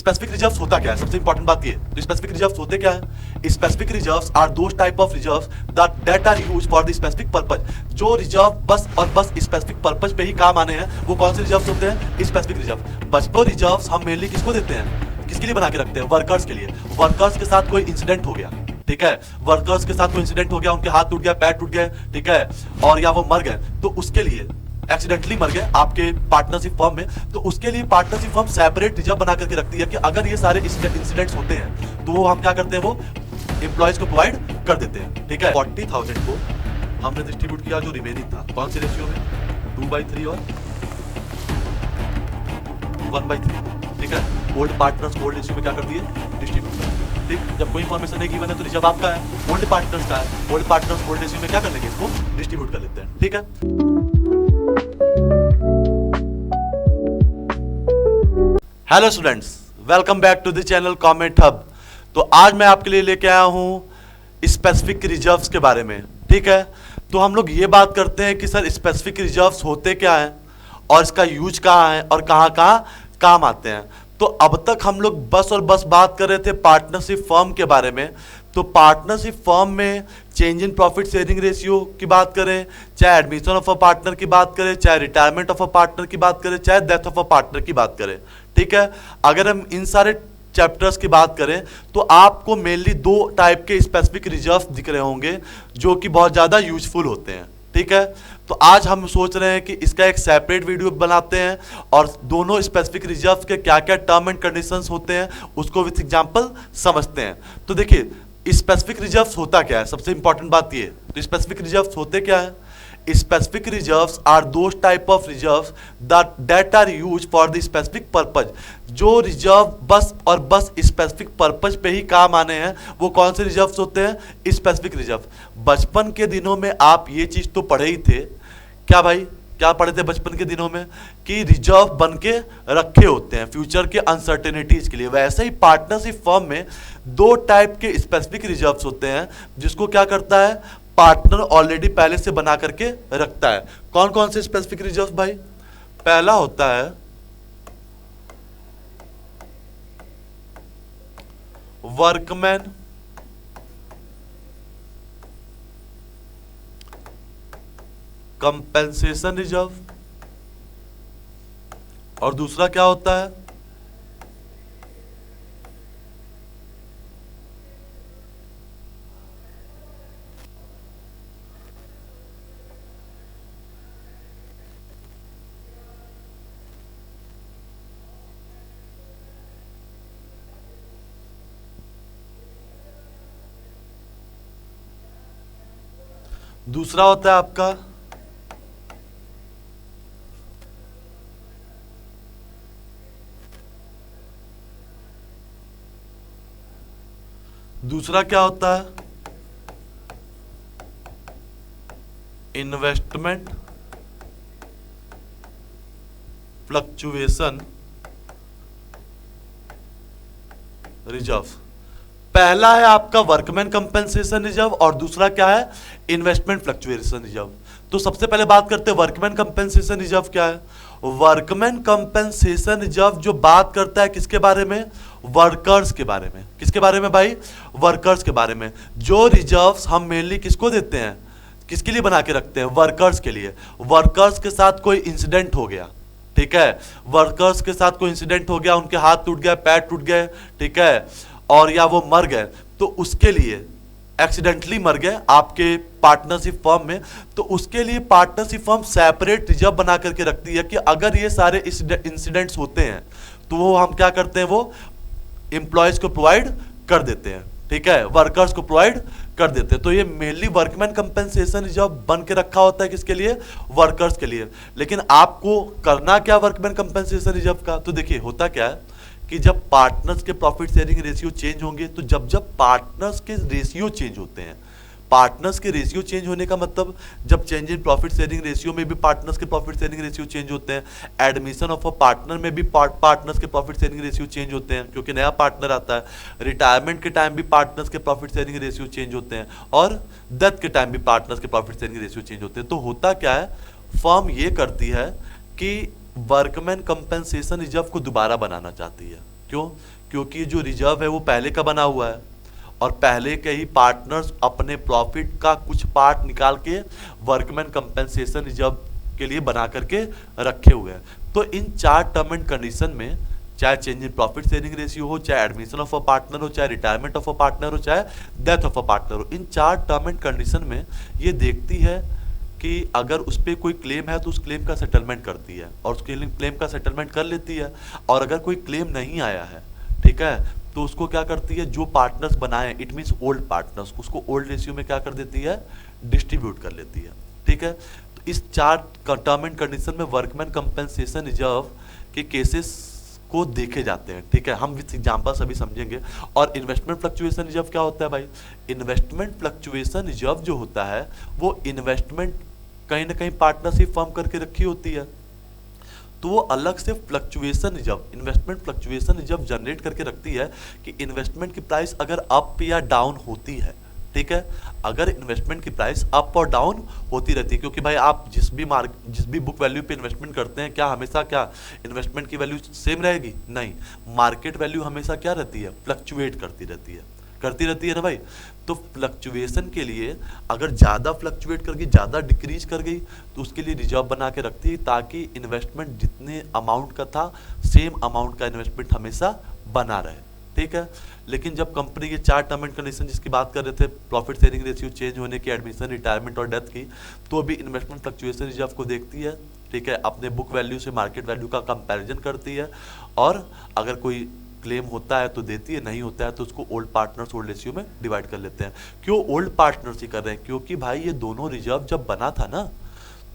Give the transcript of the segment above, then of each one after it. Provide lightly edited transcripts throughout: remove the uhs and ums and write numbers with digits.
Specific reserves होता क्या है, सबसे इंपॉर्टेंट बात ये। तो स्पेसिफिक रिजर्व्स होते क्या है? Specific reserves are those type of reserves that are used for the specific purpose. जो रिजर्व बस और बस स्पेसिफिक पर्पस पे ही काम आने हैं, वो कौन से रिजर्व्स होते हैं? Specific reserve. बचपन रिजर्व्स हम मेनली किसको देते हैं, किसके लिए बना के रखते हैं? वर्कर्स के लिए। वर्कर्स के साथ कोई इंसिडेंट हो गया, ठीक है, वर्कर्स के साथ कोई इंसिडेंट हो गया, उनके हाथ टूट गया, पैर टूट गए, ठीक है, और या वो मर गए, तो उसके लिए एक्सीडेंटली मर गए आपके पार्टनरशिप फर्म में, तो उसके लिए पार्टनरशिप फर्म सेपरेट रिजर्व बना करके रखती है कि अगर ये सारे इंसिडेंट्स होते हैं तो वो हम क्या करते हैं, वो एम्प्लॉयज को प्रोवाइड कर देते हैं, ठीक है। 40,000 को हमने डिस्ट्रीब्यूट किया जो रिमेनिंग था, कौन से रेशियो में? 2/3 और 1/3, ठीक है। ओल्ड पार्टनर्स ओल्ड रेशियो में क्या कर दिए, डिस्ट्रीब्यूट कर दिए, ठीक। जब कोई इन्फॉर्मेशन नहीं गिवन है तो रिजर्व आपका है, ओल्ड पार्टनर्स का है, ओल्ड पार्टनर्स ओल्ड रेशियो में क्या कर लेंगे, इसको डिस्ट्रीब्यूट कर लेते हैं, ठीक है। Hello students, welcome back to the channel Comment Hub. तो आज मैं आपके लिए लेके आया हूं स्पेसिफिक रिजर्व्स के बारे में, ठीक है। तो हम लोग ये बात करते हैं कि सर स्पेसिफिक रिजर्व्स होते क्या हैं और इसका यूज कहाँ है और कहाँ कहाँ काम आते हैं। तो अब तक हम लोग बस और बस बात कर रहे थे पार्टनरशिप फर्म के बारे में। तो पार्टनरशिप फर्म में change in profit sharing ratio की बात करें, चाहे एडमिशन ऑफ अ पार्टनर की बात करें, चाहे रिटायरमेंट ऑफ अ पार्टनर की बात करें, चाहे डेथ ऑफ अ पार्टनर की बात करें, ठीक है। अगर हम इन सारे चैप्टर्स की बात करें तो आपको मेनली दो टाइप के स्पेसिफिक रिजर्व्स दिख रहे होंगे जो कि बहुत ज़्यादा यूजफुल होते हैं, ठीक है। तो आज हम सोच रहे हैं कि इसका एक सेपरेट वीडियो बनाते हैं और दोनों स्पेसिफिक रिजर्व्स के क्या क्या टर्म एंड कंडीशंस होते हैं उसको विथ एग्जांपल समझते हैं। तो देखिए स्पेसिफिक रिजर्व्स होता क्या है, सबसे इंपॉर्टेंट बात ये। तो स्पेसिफिक रिजर्व्स होते क्या है? Specific reserves are those type of reserves that are used for the specific purpose. जो रिजर्व बस और बस स्पेसिफिक पर्पस पे ही काम आने हैं, वो कौन से रिजर्व्स होते हैं? Specific reserve. बचपन के दिनों में आप ये चीज तो पढ़े ही थे, क्या भाई, क्या पढ़े थे बचपन के दिनों में कि रिजर्व बन के रखे होते हैं फ्यूचर के अनसर्टेनिटीज के लिए। वैसे ही पार्टनरशिप फर्म में दो टाइप के स्पेसिफिक रिजर्व्स होते हैं जिसको क्या करता है, पार्टनर ऑलरेडी पहले से बना करके रखता है। कौन कौन से स्पेसिफिक रिजर्व्स भाई? पहला होता है वर्कमैन कंपेंसेशन रिजर्व, और दूसरा क्या होता है, दूसरा होता है आपका दूसरा क्या होता है, इन्वेस्टमेंट फ्लक्चुएशन रिजर्व। पहला है आपका वर्कमैन कंपेंसेशन रिजर्व और दूसरा क्या है, इन्वेस्टमेंट फ्लक्चुएशन रिजर्व। तो सबसे पहले बात करते हैं वर्कमैन कंपेंसेशन रिजर्व क्या है। वर्कमैन कंपेंसेशन रिजर्व जो बात करता है किसके बारे में, वर्कर्स के बारे में। किसके बारे में भाई? वर्कर्स के बारे में। जो रिजर्व्स हम मेनली किसको देते हैं, किसके लिए बना के रखते हैं, वर्कर्स के लिए। वर्कर्स के साथ कोई इंसिडेंट हो गया, ठीक है, वर्कर्स के साथ कोई इंसिडेंट हो गया, उनके हाथ टूट गए, पैर टूट गए, ठीक है, और या वो मर गए, तो उसके लिए एक्सीडेंटली मर गए आपके पार्टनरशिप फर्म में, तो उसके लिए पार्टनरशिप फर्म सेपरेट रिजर्व बना करके रखती है कि अगर ये सारे इंसिडेंट्स होते हैं तो वो हम क्या करते हैं, वो एम्प्लॉयज को प्रोवाइड कर देते हैं, ठीक है, वर्कर्स को प्रोवाइड कर देते हैं। तो ये मेनली वर्कमैन कंपेंसेशन रिजर्व बन के रखा होता है किसके लिए, वर्कर्स के लिए। लेकिन आपको करना क्या वर्कमैन कंपेंसेशन रिजर्व का? तो देखिए होता क्या है कि जब पार्टनर्स के प्रॉफिट शेयरिंग रेशियो चेंज होंगे, तो जब पार्टनर्स के रेशियो चेंज होते हैं, पार्टनर्स के रेशियो चेंज होने का मतलब जब change in profit sharing ratio में भी पार्टनर्स के प्रॉफिट शेयरिंग रेशियो चेंज होते हैं, एडमिशन ऑफ अ पार्टनर में भी पार्टनर्स के प्रॉफिट शेयरिंग रेशियो चेंज होते हैं क्योंकि नया पार्टनर आता है, रिटायरमेंट के टाइम भी पार्टनर्स के प्रॉफिट शेयरिंग रेशियो चेंज होते हैं, और डेथ के टाइम भी पार्टनर्स के प्रॉफिट शेयरिंग रेशियो चेंज होते हैं। तो होता क्या है, फर्म ये करती है कि वर्कमैन कंपेंसेशन रिजर्व को दोबारा बनाना चाहती है, क्यों? क्योंकि जो रिजर्व है वो पहले का बना हुआ है और पहले के ही पार्टनर्स अपने प्रॉफिट का कुछ पार्ट निकाल के वर्कमैन कंपेंसेशन रिजर्व के लिए बना करके रखे हुए हैं। तो इन 4 टर्म एंड कंडीशन में, चाहे change in profit sharing ratio हो, चाहे एडमिशन ऑफ अ पार्टनर हो, चाहे रिटायरमेंट ऑफ अ पार्टनर हो, चाहे डेथ ऑफ अ पार्टनर हो, इन 4 टर्म एंड कंडीशन में ये देखती है कि अगर उस पर कोई क्लेम है तो उस क्लेम का सेटलमेंट करती है और उस क्लेम का सेटलमेंट कर लेती है। और अगर कोई क्लेम नहीं आया है, ठीक है, तो उसको क्या करती है, जो पार्टनर्स बनाए, इट मीन्स ओल्ड पार्टनर्स, उसको ओल्ड रेशियो में क्या कर देती है, डिस्ट्रीब्यूट कर लेती है। ठीक है, तो इस 4 टर्म एंड कंडीशन में वर्कमैन कंपेंसेशन रिजर्व के केसेस को देखे जाते हैं। ठीक है, हम विथ एग्जांपल्स अभी समझेंगे। और इन्वेस्टमेंट फ्लक्चुएशन रिजर्व क्या होता है भाई? इन्वेस्टमेंट फ्लक्चुएशन रिजर्व जो होता है वो इन्वेस्टमेंट कहीं ना कहीं पार्टनरशिप फॉर्म करके रखी होती है, तो वो अलग से fluctuation reserve, investment fluctuation reserve generate करके रखती है कि इन्वेस्टमेंट की प्राइस अगर अप या डाउन होती है, ठीक है, अगर इन्वेस्टमेंट की प्राइस अप और डाउन होती रहती है, क्योंकि भाई आप जिस भी बुक वैल्यू पे इन्वेस्टमेंट करते हैं, क्या हमेशा क्या इन्वेस्टमेंट की वैल्यू सेम रहेगी? नहीं, मार्केट वैल्यू हमेशा क्या रहती है, फ्लक्चुएट करती रहती है ना भाई। तो फ्लक्चुएशन के लिए अगर ज़्यादा फ्लक्चुएट कर गई, ज़्यादा डिक्रीज कर गई, तो उसके लिए रिजर्व बना के रखती है ताकि इन्वेस्टमेंट जितने अमाउंट का था सेम अमाउंट का इन्वेस्टमेंट हमेशा बना रहे। ठीक है, लेकिन जब कंपनी के 4 टर्म एंड कंडीशन जिसकी बात कर रहे थे, प्रॉफिट शेयरिंग रेशियो चेंज होने की, एडमिशन, रिटायरमेंट और डेथ की, तो अभी इन्वेस्टमेंट फ्लक्चुएशन रिजर्व को देखती है। ठीक है, अपने बुक वैल्यू से मार्केट वैल्यू का कंपैरिजन करती है और अगर कोई क्लेम होता है तो देती है, नहीं होता है तो उसको ओल्ड पार्टनर्स ओल्ड रेशियो में डिवाइड कर लेते हैं। क्यों ओल्ड पार्टनर्स ही कर रहे हैं? क्योंकि भाई ये दोनों रिजर्व जब बना था ना,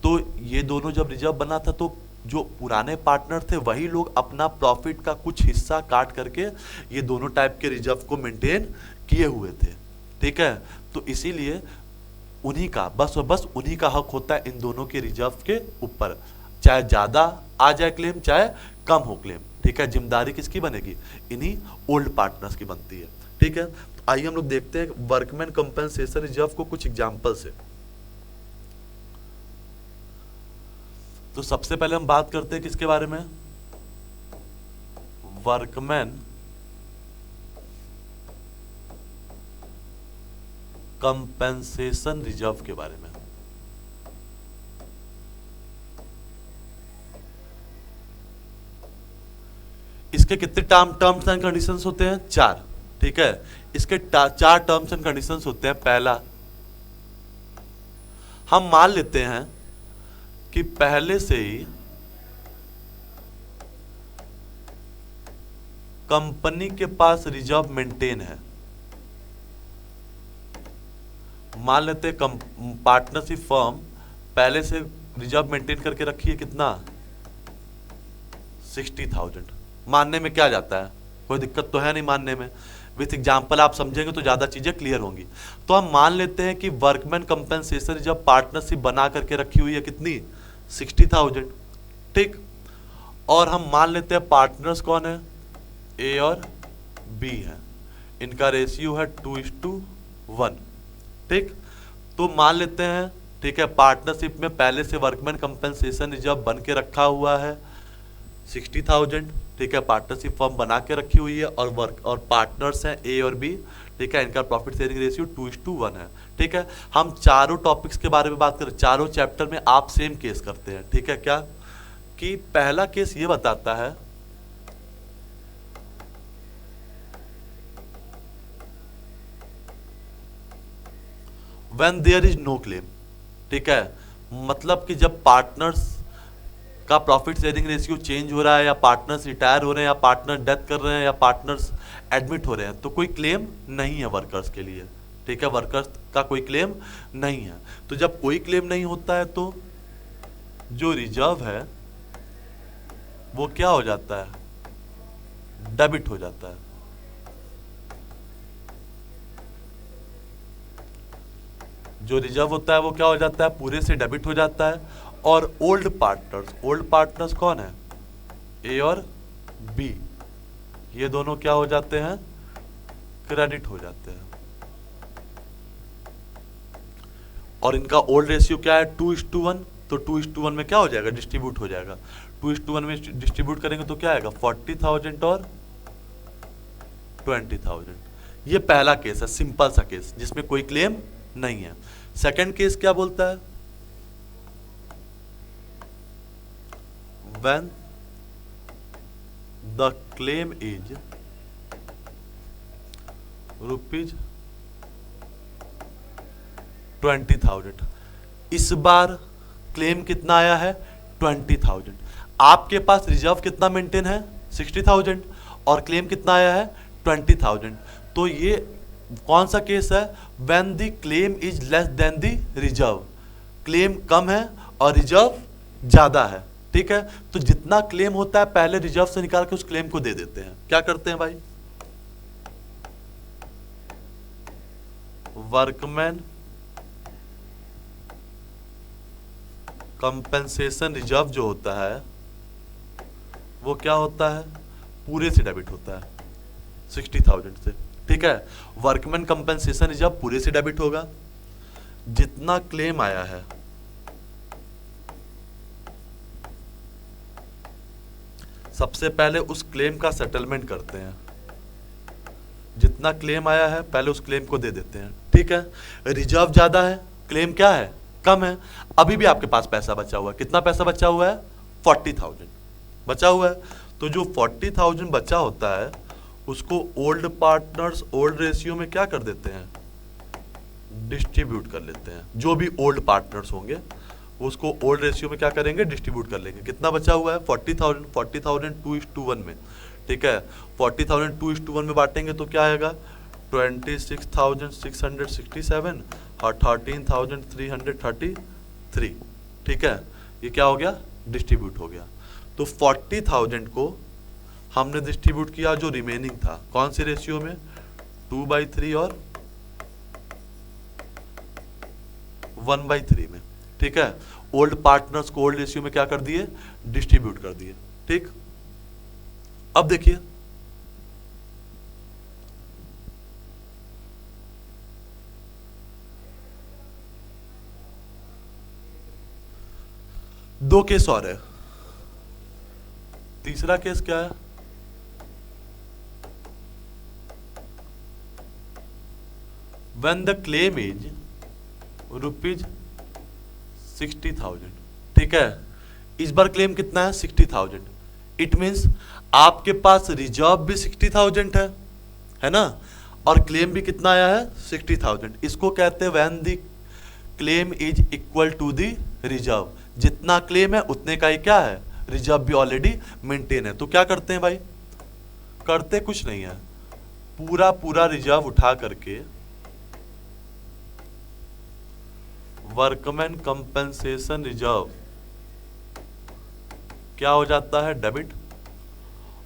तो ये दोनों जब रिजर्व बना था तो जो पुराने पार्टनर थे वही लोग अपना प्रॉफिट का कुछ हिस्सा काट करके ये दोनों टाइप के रिजर्व को मेंटेन किए हुए थे। ठीक है, तो इसीलिए उन्हीं का बस उन्हीं का हक होता है इन दोनों के रिजर्व के ऊपर, चाहे ज्यादा आ जाए क्लेम चाहे कम हो क्लेम। ठीक है, जिम्मेदारी किसकी बनेगी? इन्हीं ओल्ड पार्टनर्स की बनती है। ठीक है, तो आइए हम लोग देखते हैं वर्कमैन कंपेंसेशन रिजर्व को कुछ एग्जांपल से। तो सबसे पहले हम बात करते हैं किसके बारे में? वर्कमैन कंपेंसेशन रिजर्व के बारे में। इसके कितने टर्म्स एंड कंडीशंस होते हैं? 4। ठीक है, इसके 4 टर्म्स एंड कंडीशंस होते हैं। पहला, हम मान लेते हैं कि पहले से ही कंपनी के पास रिजर्व मेंटेन है। मान लेते हैं पार्टनरशिप फर्म पहले से रिजर्व मेंटेन करके रखी है, कितना? 60,000। मानने में क्या जाता है, कोई दिक्कत तो है नहीं मानने में। विथ एग्जाम्पल आप समझेंगे तो ज़्यादा चीज़ें क्लियर होंगी। तो हम मान लेते हैं कि वर्कमैन कंपेंसेशन जब पार्टनरशिप बना करके रखी हुई है, कितनी? 60,000। ठीक, और हम मान लेते हैं पार्टनर्स कौन है? ए और बी है, इनका रेशियो है 2:1। ठीक, तो मान लेते हैं, ठीक है, पार्टनरशिप में पहले से वर्कमैन कंपेंसेशन रिजर्व बन के रखा हुआ है 60,000। ठीक है, पार्टनरशिप फर्म बना के रखी हुई है और पार्टनर्स हैं ए और बी। ठीक है, इनका प्रॉफिट शेयरिंग रेशियो 2:1 है। ठीक है, हम चारों टॉपिक्स के बारे में बात करें, चारों चैप्टर में आप सेम केस करते हैं। ठीक है, क्या कि पहला केस ये बताता है when there is no claim. ठीक है, मतलब कि जब पार्टनर्स का प्रॉफिट शेयरिंग रेशियो चेंज हो रहा है, या पार्टनर्स रिटायर हो रहे हैं, या पार्टनर डेथ कर रहे हैं, या पार्टनर्स एडमिट हो रहे हैं, तो कोई क्लेम नहीं है वर्कर्स के लिए। ठीक है, वर्कर्स का कोई क्लेम नहीं है। तो जब कोई क्लेम नहीं होता है तो जो रिजर्व है वो क्या हो जाता है? डेबिट हो जाता है। जो रिजर्व होता है वो क्या हो जाता है? पूरे से डेबिट हो जाता है। और ओल्ड पार्टनर्स कौन है? ए और बी, ये दोनों क्या हो जाते हैं? क्रेडिट हो जाते हैं। और इनका ओल्ड रेशियो क्या है? 2:1। तो 2:1 में क्या हो जाएगा? डिस्ट्रीब्यूट हो जाएगा। 2:1 में डिस्ट्रीब्यूट करेंगे तो क्या आएगा? 40,000 और 20,000। ये पहला केस है, सिंपल सा केस जिसमें कोई क्लेम नहीं है। सेकंड केस क्या बोलता है, when the claim is ₹20,000। इस बार क्लेम कितना आया है, 20,000। आपके पास रिजर्व कितना मेंटेन है, 60,000, और क्लेम कितना आया है, 20,000। तो ये कौन सा केस है, when the claim is less than the reserve. Claim कम है और रिजर्व ज्यादा है, ठीक है। तो जितना क्लेम होता है पहले रिजर्व से निकाल के उस क्लेम को दे देते हैं। क्या करते हैं भाई, वर्कमैन कंपेंसेशन रिजर्व जो होता है वो क्या होता है, पूरे से डेबिट होता है 60,000 से, ठीक है। वर्कमैन कंपेंसेशन रिजर्व पूरे से डेबिट होगा। जितना क्लेम आया है सबसे पहले उस क्लेम का सेटलमेंट करते हैं। जितना क्लेम आया है पहले उस क्लेम को दे देते हैं, ठीक है। रिजर्व ज्यादा है, क्लेम क्या है, कम है। अभी भी आपके पास पैसा बचा हुआ है, कितना पैसा बचा हुआ है, 40,000 बचा हुआ है। तो जो 40,000 बचा होता है उसको ओल्ड पार्टनर्स ओल्ड रेशियो में क्या कर देते हैं, डिस्ट्रीब्यूट कर लेते हैं। जो भी ओल्ड पार्टनर्स होंगे उसको ओल्ड रेशियो में क्या करेंगे, डिस्ट्रीब्यूट कर लेंगे। कितना बचा हुआ है, 40,000 2:1 में, ठीक है। 40,000 2:1 में बांटेंगे तो क्या आएगा, 26,667 और 13,333, ठीक है। ये क्या हो गया, डिस्ट्रीब्यूट हो गया। तो 40,000 को हमने डिस्ट्रीब्यूट किया जो रिमेनिंग था, कौन से रेशियो में, 2/3 और 1/3 में, ठीक है। ओल्ड पार्टनर्स को ओल्ड रेशियो में क्या कर दिए, डिस्ट्रीब्यूट कर दिए, ठीक। अब देखिए दो केस और है। तीसरा केस क्या है, when the claim is ₹60,000, ठीक है। इस बार क्लेम कितना है, 60,000। इट मीन्स आपके पास रिजर्व भी 60,000 है ना, और क्लेम भी कितना आया है, 60,000। इसको कहते हैं when the claim is equal to the reserve. जितना क्लेम है उतने का ही क्या है, रिजर्व भी ऑलरेडी मेंटेन है। तो क्या करते हैं भाई, करते कुछ नहीं है, पूरा पूरा रिजर्व उठा करके वर्कमैन कंपेंसेशन रिजर्व क्या हो जाता है, डेबिट।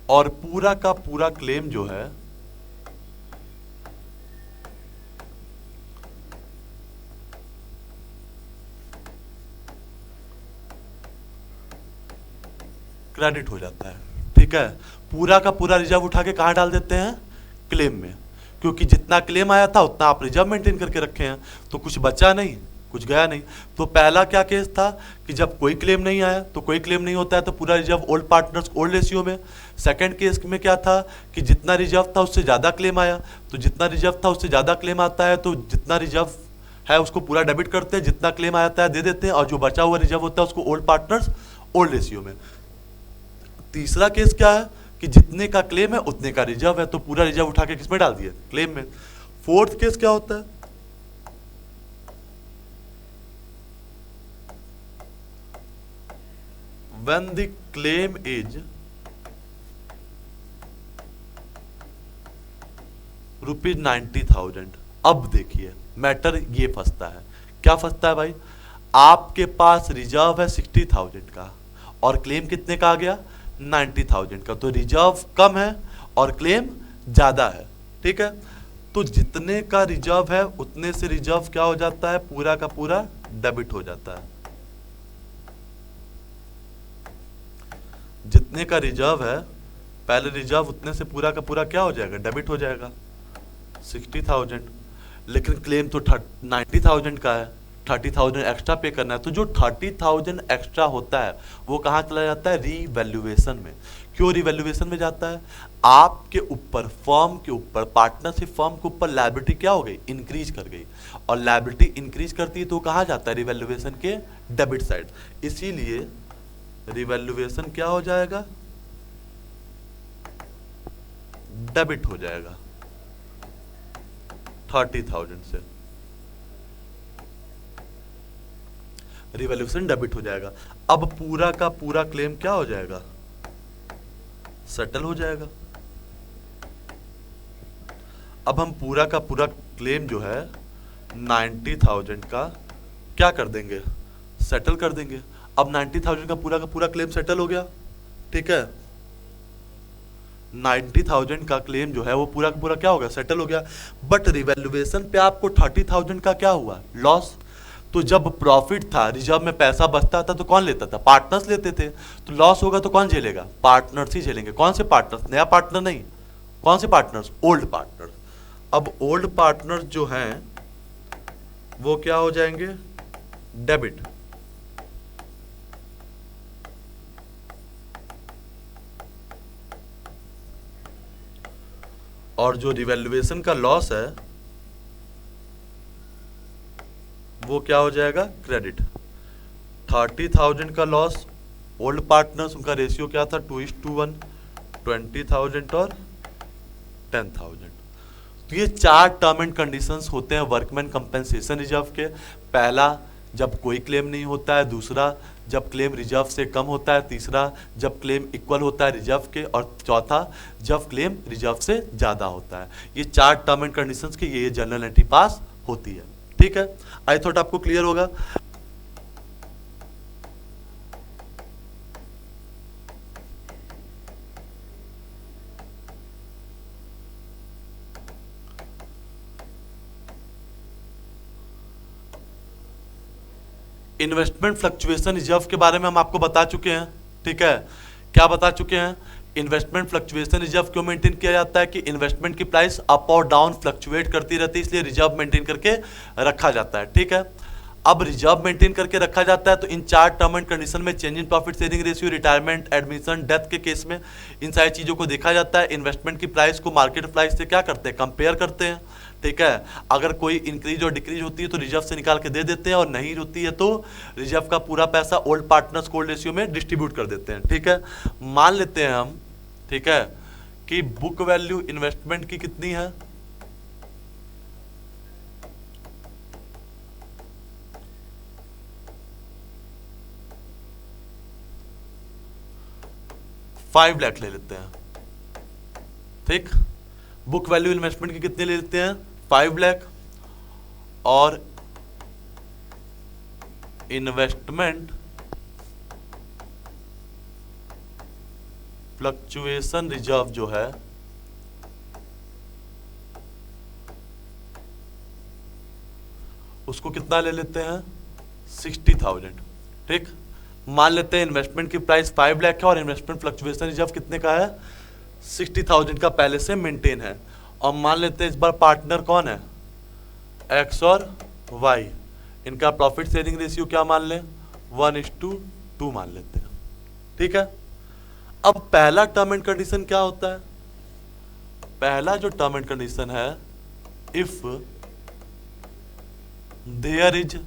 और पूरा का पूरा क्लेम जो है क्रेडिट हो जाता है, ठीक है। पूरा का पूरा रिजर्व उठा के कहां डाल देते हैं, क्लेम में, क्योंकि जितना क्लेम आया था उतना आप रिजर्व मेंटेन करके रखे हैं, तो कुछ बचा नहीं, कुछ गया नहीं। तो पहला क्या केस था कि जब कोई क्लेम नहीं आया, तो कोई क्लेम नहीं होता है तो पूरा reserve old partners old ratio में। सेकंड केस में क्या था कि जितना रिजर्व था उससे ज़्यादा क्लेम आया, तो जितना रिजर्व था उससे ज़्यादा क्लेम आता है तो जितना रिजर्व है उसको पूरा डेबिट करते हैं, जितना क्लेम आता है दे देते हैं, और जो बचा हुआ रिजर्व होता है उसको ओल्ड पार्टनर्स ओल्ड रेशियो में। तीसरा केस क्या है कि जितने का क्लेम है उतने का रिजर्व है, तो पूरा रिजर्व उठा के किसमें डाल दिए, क्लेम में। फोर्थ केस क्या होता है, when the claim is ₹90,000। अब देखिए मैटर ये फंसता है, क्या फंसता है भाई, आपके पास रिजर्व है 60,000 का और क्लेम कितने का आ गया, 90,000 का। तो रिजर्व कम है और क्लेम ज्यादा है, ठीक है। तो जितने का रिजर्व है उतने से रिजर्व क्या हो जाता है, पूरा का पूरा डेबिट हो जाता है। जितने का रिजर्व है पहले रिजर्व उतने से पूरा का पूरा क्या हो जाएगा, डेबिट हो जाएगा 60,000। लेकिन क्लेम तो 90,000 का है, 30,000 एक्स्ट्रा पे करना है, तो जो 30,000 एक्स्ट्रा होता है वो कहाँ चला जाता है, रीवैल्यूएशन में। क्यों रीवैल्यूएशन में जाता है, आपके ऊपर, फर्म के ऊपर, पार्टनरशिप फर्म के ऊपर लायबिलिटी क्या हो गई, इंक्रीज कर गई, और लायबिलिटी इंक्रीज करती है तो कहाँ जाता है, रीवैल्यूएशन के डेबिट साइड। इसीलिए रीवैल्यूएशन क्या हो जाएगा, डेबिट हो जाएगा 30,000 से, रिवैल्यूएशन डेबिट हो जाएगा। अब पूरा का पूरा क्लेम क्या हो जाएगा, सेटल हो जाएगा। अब हम पूरा का पूरा क्लेम जो है 90,000 का क्या कर देंगे, सेटल कर देंगे। अब 90,000 का पूरा क्लेम सेटल हो गया, ठीक है। 90,000 का क्लेम जो है वो पूरा का पूरा क्या हो गया, सेटल हो गया। बट रिवैल्यूएशन पे आपको 30,000 का क्या हुआ, लॉस। तो जब प्रॉफिट था, रिजर्व में पैसा बचता था तो कौन लेता था, पार्टनर्स लेते थे। तो लॉस होगा तो कौन झेलेगा, पार्टनर्स ही झेलेंगे। कौन से पार्टनर्स, नया पार्टनर नहीं, कौन से पार्टनर्स, ओल्ड पार्टनर्स। अब ओल्ड पार्टनर्स जो हैं वो क्या हो जाएंगे, डेबिट। और जो रिवैल्यूएशन का लॉस है वो क्या हो जाएगा, क्रेडिट। 30,000 का लॉस, ओल्ड पार्टनर्स, उनका रेशियो क्या था, 2:1, 20,000 और 10,000। तो ये 4 टर्म एंड कंडीशंस होते हैं वर्कमैन कंपेंसेशन रिजर्व के। पहला, जब कोई क्लेम नहीं होता है। दूसरा, जब क्लेम रिजर्व से कम होता है। तीसरा, जब क्लेम इक्वल होता है रिजर्व के। और चौथा, जब क्लेम रिजर्व से ज़्यादा होता है। ये 4 टर्म एंड कंडीशंस की ये जनरल एंट्री पास होती है, ठीक है। आई थॉट आपको क्लियर होगा। इन्वेस्टमेंट फ्लक्चुएशन रिजर्व के बारे में हम आपको बता चुके हैं, ठीक है। क्या बता चुके हैं, इन्वेस्टमेंट फ्लक्चुएशन रिजर्व क्यों मेंटेन किया जाता है कि इन्वेस्टमेंट की प्राइस अप और डाउन फ्लक्चुएट करती रहती है, इसलिए रिजर्व मेंटेन करके रखा जाता है, ठीक है। अब रिजर्व मेंटेन करके रखा जाता है तो इन 4 टर्म एंड कंडीशन में change in profit sharing ratio, retirement, admission, death के केस में इन सारी चीज़ों को देखा जाता है। इन्वेस्टमेंट की प्राइस को मार्केट प्राइस से क्या करते हैं, कंपेयर करते हैं, ठीक है। अगर कोई इंक्रीज और डिक्रीज होती है तो रिजर्व से निकाल के दे देते हैं, और नहीं होती है तो रिजर्व का पूरा पैसा ओल्ड पार्टनर्स कोल्ड रेशियो में डिस्ट्रीब्यूट कर देते हैं, ठीक है। मान लेते हैं हम, ठीक है, कि बुक वैल्यू इन्वेस्टमेंट की कितनी है, 5 लाख ले लेते हैं, ठीक। बुक वैल्यू इन्वेस्टमेंट की कितने ले लेते हैं, 5 लाख। और इन्वेस्टमेंट फ्लक्चुएशन रिजर्व जो है उसको कितना ले लेते हैं, 60,000, ठीक। मान लेते हैं इन्वेस्टमेंट की प्राइस 5 लाख है और इन्वेस्टमेंट फ्लक्चुएशन रिजर्व कितने का है, 60,000 का पहले से मेंटेन है। और मान लेते हैं इस बार पार्टनर कौन है, एक्स और वाई। इनका प्रॉफिट शेयरिंग रेशियो क्या मान लें, 1:2 मान लेते हैं, ठीक है। अब पहला टर्म एंड कंडीशन क्या होता है, पहला जो टर्म एंड कंडीशन है, if there is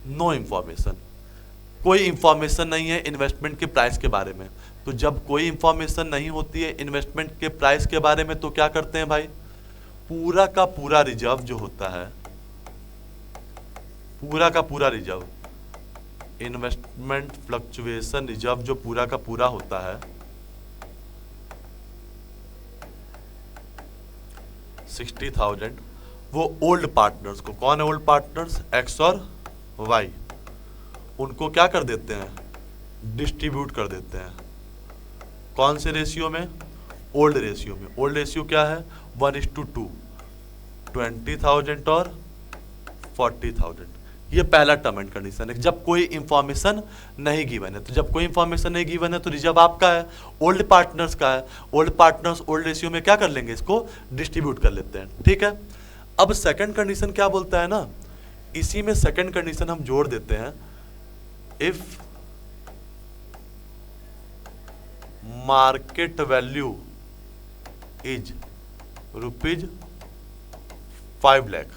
no information, कोई इंफॉर्मेशन नहीं है इन्वेस्टमेंट के प्राइस के बारे में। तो जब कोई इंफॉर्मेशन नहीं होती है इन्वेस्टमेंट के प्राइस के बारे में तो क्या करते हैं भाई, पूरा का पूरा रिजर्व जो होता है, पूरा का पूरा रिजर्व, इन्वेस्टमेंट फ्लक्चुएशन रिजर्व जो पूरा का पूरा होता है, 60,000, वो ओल्ड पार्टनर्स को, कौन है ओल्ड पार्टनर्स, एक्स और वाई, उनको क्या कर देते हैं, डिस्ट्रीब्यूट कर देते हैं। कौन से रेशियो में, ओल्ड रेशियो में। ओल्ड रेशियो क्या है, 1:2, 20,000 और 40,000, ये पहला टर्म एंड कंडीशन है, जब कोई इंफॉर्मेशन नहीं गिवन है। तो जब कोई इंफॉर्मेशन नहीं गिवन है तो रिजर्व आपका है, ओल्ड पार्टनर्स का है। ओल्ड पार्टनर्स ओल्ड रेशियो में क्या कर लेंगे, इसको डिस्ट्रीब्यूट कर लेते हैं, ठीक है। अब सेकंड कंडीशन क्या बोलता है ना, इसी में सेकंड कंडीशन हम जोड़ देते हैं, if market value is ₹5 lakh,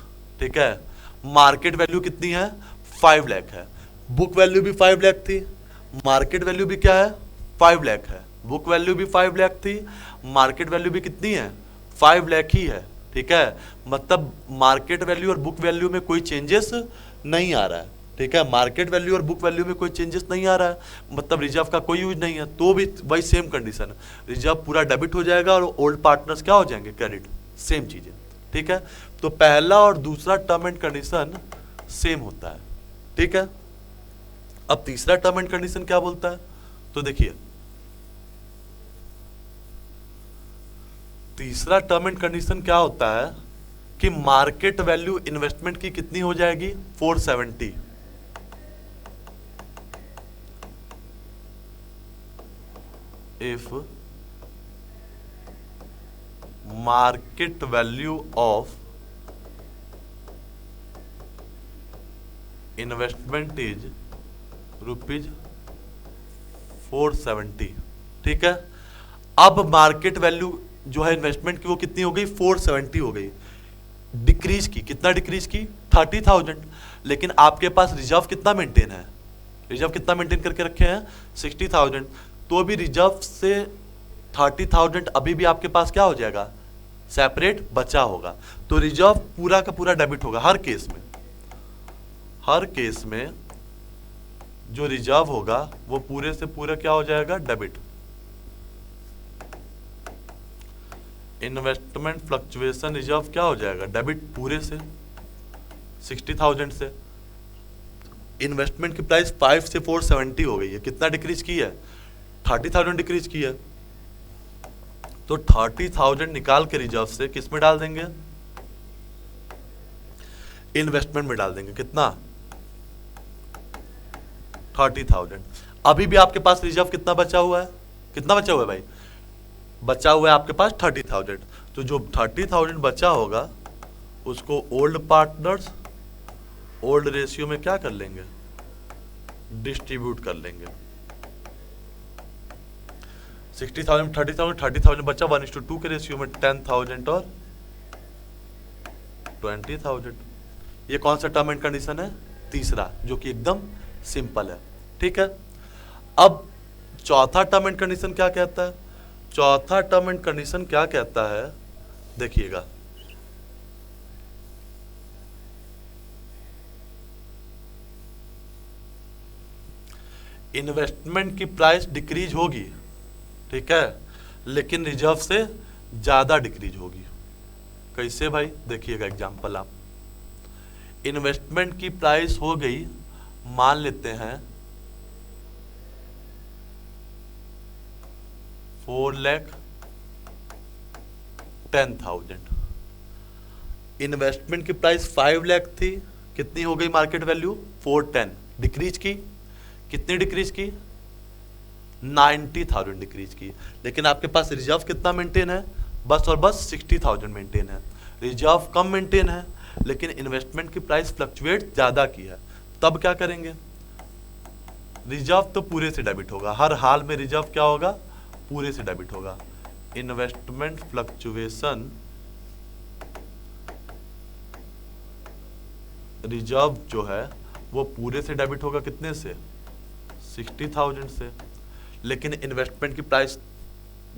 ठीक है। मार्केट वैल्यू कितनी है, 5 लाख है। बुक वैल्यू भी 5 लाख थी, मार्केट वैल्यू भी क्या है, 5 लाख है। बुक वैल्यू भी 5 लाख थी, मार्केट वैल्यू भी कितनी है, 5 लाख ही है, ठीक है। मतलब मार्केट वैल्यू और बुक वैल्यू में कोई चेंजेस नहीं आ रहा है, ठीक है। मार्केट वैल्यू और बुक वैल्यू में कोई चेंजेस नहीं आ रहा है, मतलब रिजर्व का कोई यूज नहीं है। तो भी वही सेम कंडीशन है, रिजर्व पूरा डेबिट हो जाएगा और ओल्ड पार्टनर्स क्या हो जाएंगे, क्रेडिट। सेम चीजें, ठीक है। तो पहला और दूसरा टर्म एंड कंडीशन सेम होता है, ठीक है। अब तीसरा टर्म एंड कंडीशन क्या बोलता है, तो देखिए तीसरा टर्म एंड कंडीशन क्या होता है कि मार्केट वैल्यू इन्वेस्टमेंट की कितनी हो जाएगी, 470। If market value of investment is ₹470, ठीक है। अब मार्केट वैल्यू जो है इन्वेस्टमेंट की वो कितनी हो गई, 470 हो गई। डिक्रीज की, कितना डिक्रीज की, 30,000। लेकिन आपके पास रिजर्व कितना मेंटेन है, रिजर्व कितना मेंटेन करके रखे हैं, 60,000। तो भी रिजर्व से 30,000 अभी भी आपके पास क्या हो जाएगा, सेपरेट बचा होगा। तो रिजर्व पूरा का पूरा डेबिट होगा हर केस में। हर केस में जो रिजर्व होगा वो पूरे से पूरा क्या हो जाएगा, डेबिट। इन्वेस्टमेंट फ्लक्चुएशन रिजर्व क्या हो जाएगा, डेबिट पूरे से 60,000 से। इन्वेस्टमेंट की प्राइस 5 से 470 हो गई है, कितना डिक्रीज की है, 30,000 डिक्रीज की है। तो 30,000 निकाल के रिजर्व से किस में डाल देंगे, इन्वेस्टमेंट में डाल देंगे। कितना, 30,000। अभी भी आपके पास रिजर्व कितना बचा हुआ है, कितना बचा हुआ है भाई, बचा हुआ है आपके पास 30,000। तो जो 30,000 बचा होगा उसको ओल्ड पार्टनर्स ओल्ड रेशियो में क्या कर लेंगे, डिस्ट्रीब्यूट कर लेंगे। 60,000 30,000 बचा, 1:2 के रेशियो में 10,000 और 20,000। ये कौन सा टर्म एंड कंडीशन है, तीसरा, जो कि एकदम सिंपल है, ठीक है। अब चौथा टर्म एंड कंडीशन क्या कहता है, चौथा टर्म एंड कंडीशन क्या कहता है, देखिएगा। इन्वेस्टमेंट की प्राइस डिक्रीज होगी, ठीक है, लेकिन रिजर्व से ज्यादा डिक्रीज होगी। कैसे भाई, देखिएगा एग्जांपल आप। इन्वेस्टमेंट की प्राइस हो गई, मान लेते हैं 4,10,000। इन्वेस्टमेंट की प्राइस 5 लाख थी, कितनी हो गई मार्केट वैल्यू, 410। डिक्रीज की, कितनी डिक्रीज की, 90,000 डिक्रीज की। लेकिन आपके पास रिजर्व कितना मेंटेन है, बस और बस 60,000 मेंटेन है। रिजर्व कम मेंटेन है लेकिन इन्वेस्टमेंट की प्राइस फ्लक्चुएट ज्यादा की है। तब क्या करेंगे, रिजर्व तो पूरे से डेबिट होगा, हर हाल में रिजर्व क्या होगा, पूरे से डेबिट होगा। इन्वेस्टमेंट फ्लक्चुएशन रिजर्व जो है वो पूरे से डेबिट होगा, कितने से, 60,000 से। लेकिन इन्वेस्टमेंट की प्राइस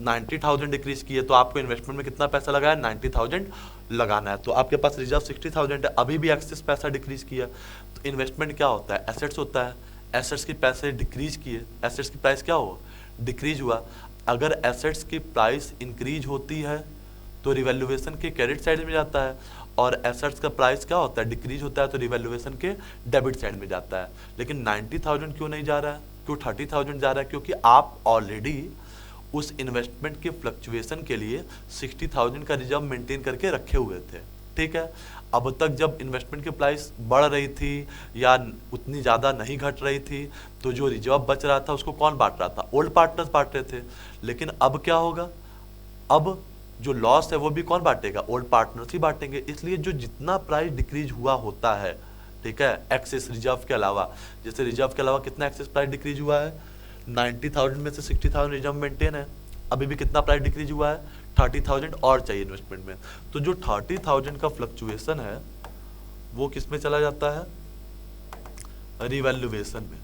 90,000 डिक्रीज की है, तो आपको इन्वेस्टमेंट में कितना पैसा लगाया, 90,000 लगाना है। तो आपके पास रिजर्व 60,000 है, अभी भी एक्सेस पैसा डिक्रीज किया। तो इन्वेस्टमेंट क्या होता है, एसेट्स होता है। एसेट्स की पैसे डिक्रीज किए, एसेट्स की प्राइस क्या हो, डिक्रीज हुआ। अगर एसेट्स की प्राइस इंक्रीज होती है तो रिवैल्यूएशन के क्रेडिट साइड में जाता है, और एसेट्स का प्राइस क्या होता है, डिक्रीज होता है तो रिवैल्यूएशन के डेबिट साइड में जाता है। लेकिन 90,000 क्यों नहीं जा रहा है, क्यों 30,000 जा रहा है, क्योंकि आप ऑलरेडी उस इन्वेस्टमेंट के फ्लक्चुएशन के लिए 60,000 का रिजर्व मेंटेन करके रखे हुए थे, ठीक है। अब तक जब इन्वेस्टमेंट की प्राइस बढ़ रही थी या उतनी ज़्यादा नहीं घट रही थी, तो जो रिजर्व बच रहा था उसको कौन बांट रहा था? ओल्ड पार्टनर्स बांट रहे थे। लेकिन अब क्या होगा? अब जो लॉस है वो भी कौन बांटेगा? ओल्ड पार्टनर्स ही बांटेंगे। इसलिए जो जितना प्राइस डिक्रीज हुआ होता है, ठीक है, एक्सेस रिजर्व के अलावा, जैसे रिजर्व के अलावा कितना एक्सेस प्राइस डिक्रीज हुआ है? 90,000 में से 60,000 रिजर्व मेंटेन है। अभी भी कितना प्राइस डिक्रीज हुआ है? 30,000 और चाहिए इन्वेस्टमेंट में। तो जो 30,000 का फ्लक्चुएशन है वो किस में चला जाता है? रिवैल्यूएशन में।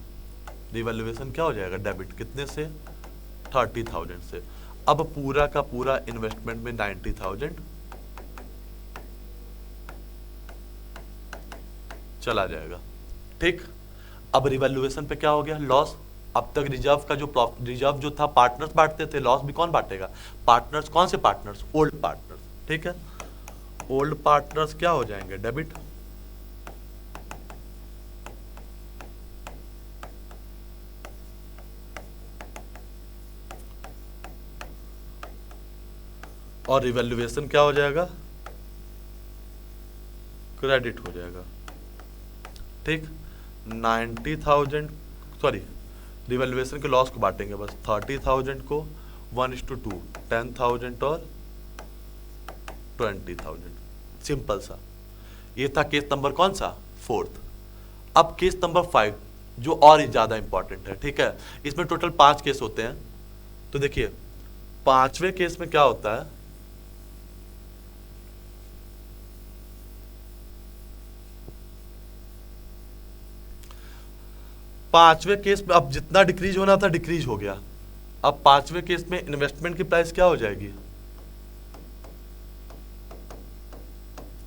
रिवैल्यूएशन क्या हो जाएगा? डेबिट कितने से? 30,000 से। अब पूरा का पूरा इन्वेस्टमेंट में 90,000 चला जाएगा, ठीक। अब रिवैल्यूएशन पे क्या हो गया? लॉस। अब तक रिजर्व का जो रिजर्व जो था पार्टनर्स बांटते थे, लॉस भी कौन बांटेगा? पार्टनर्स। कौन से पार्टनर्स? ओल्ड पार्टनर्स, ठीक है। ओल्ड पार्टनर्स क्या हो जाएंगे? डेबिट। और रिवैल्यूएशन क्या हो जाएगा? क्रेडिट हो जाएगा, ठीक। 90,000 सॉरी रिवैल्यूएशन के लॉस को बांटेंगे बस। 30,000 को 1:2, 10,000 और 20,000, सिंपल सा। ये था केस नंबर कौन सा? 4th। अब केस नंबर 5 जो और ज्यादा इंपॉर्टेंट है, ठीक है। इसमें टोटल 5 केस होते हैं। तो देखिए 5वें केस में क्या होता है? पांचवें केस में अब जितना डिक्रीज होना था डिक्रीज हो गया। अब 5वें केस में इन्वेस्टमेंट की प्राइस क्या हो जाएगी?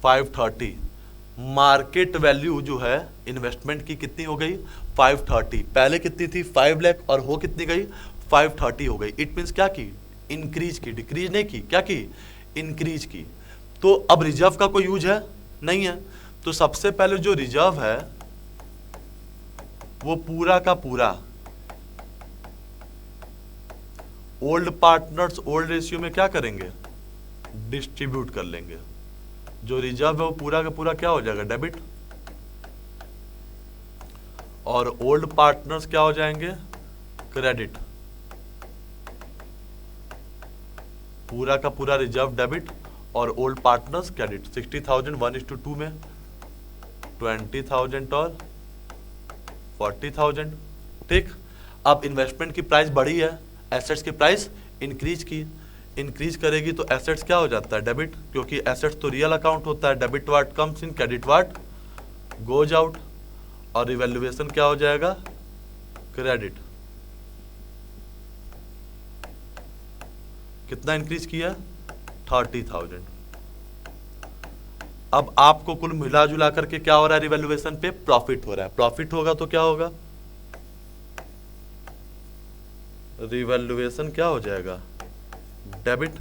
530। मार्केट वैल्यू जो है इन्वेस्टमेंट की कितनी हो गई? 530। पहले कितनी थी? 5 लाख, और हो कितनी गई? 530 हो गई। इट मीन्स क्या की? इंक्रीज की, डिक्रीज नहीं की। क्या की? इंक्रीज की। तो अब रिजर्व का कोई यूज है? नहीं है। तो सबसे पहले जो रिजर्व है वो पूरा का पूरा ओल्ड पार्टनर्स ओल्ड रेशियो में क्या करेंगे? डिस्ट्रीब्यूट कर लेंगे। जो रिजर्व है वो पूरा का पूरा क्या हो जाएगा? डेबिट। और ओल्ड पार्टनर्स क्या हो जाएंगे? क्रेडिट। पूरा का पूरा रिजर्व डेबिट और ओल्ड पार्टनर्स क्रेडिट। 60,000 1:2 में, 20,000 और 40,000, ठीक। अब इन्वेस्टमेंट की प्राइस बढ़ी है, एसेट्स की प्राइस इंक्रीज की। इंक्रीज करेगी तो एसेट्स क्या हो जाता है? डेबिट, क्योंकि एसेट्स तो रियल अकाउंट होता है। Debit watt comes in, credit what goes out. और रिवैल्यूएशन क्या हो जाएगा? क्रेडिट। कितना इंक्रीज किया? 30,000। अब आपको कुल मिला जुला करके क्या हो रहा है? रिवैल्यूएशन पे प्रॉफिट हो रहा है। प्रॉफिट होगा तो क्या होगा? रिवैल्यूएशन क्या हो जाएगा? डेबिट।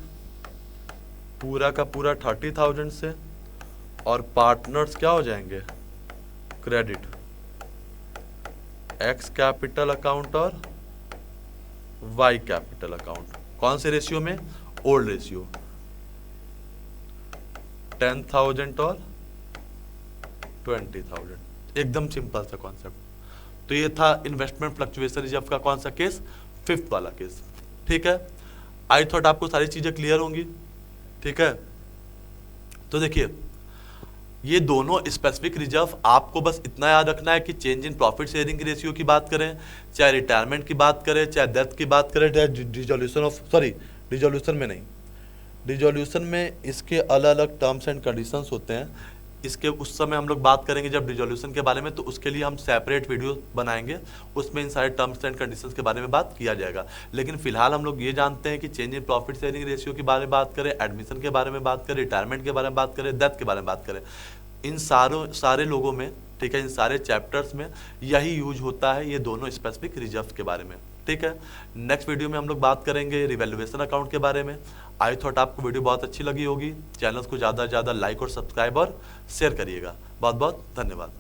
पूरा का पूरा 30,000 से, और पार्टनर्स क्या हो जाएंगे? क्रेडिट। एक्स कैपिटल अकाउंट और वाई कैपिटल अकाउंट। कौन से रेशियो में? Old ratio. 10,000 और 20,000। एकदम सिंपल सा कॉन्सेप्ट। तो ये था इन्वेस्टमेंट फ्लक्चुएशन रिजर्व का कौन सा केस? 5th वाला केस, ठीक है। आई थॉट आपको सारी चीजें क्लियर होंगी, ठीक है। तो देखिए ये दोनों स्पेसिफिक रिजर्व आपको बस इतना याद रखना है कि चेंज इन प्रॉफिट शेयरिंग की रेशियो की बात करें, चाहे रिटायरमेंट की बात करें, चाहे डेथ की बात करें, चाहे डिसोल्यूशन में नहीं, डिसोल्यूशन में इसके अलग अलग टर्म्स एंड कंडीशंस होते हैं। इसके उस समय हम लोग बात करेंगे जब डिसोल्यूशन के बारे में, तो उसके लिए हम सेपरेट वीडियो बनाएंगे, उसमें इन सारे टर्म्स एंड कंडीशंस के बारे में बात किया जाएगा। लेकिन फिलहाल हम लोग ये जानते हैं कि change in profit sharing ratio के बारे में बात करें, एडमिशन के बारे में बात करें, रिटायरमेंट के बारे में बात करें, डेथ के बारे में बात करें, इन सारे लोगों में, ठीक है, इन सारे चैप्टर्स में यही यूज होता है, ये दोनों स्पेसिफिक रिजर्व के बारे में, ठीक है। नेक्स्ट वीडियो में हम लोग बात करेंगे रिवैल्यूएशन अकाउंट के बारे में। आई थॉट आपको वीडियो बहुत अच्छी लगी होगी। चैनल को ज़्यादा से ज़्यादा लाइक और सब्सक्राइब और शेयर करिएगा। बहुत बहुत धन्यवाद।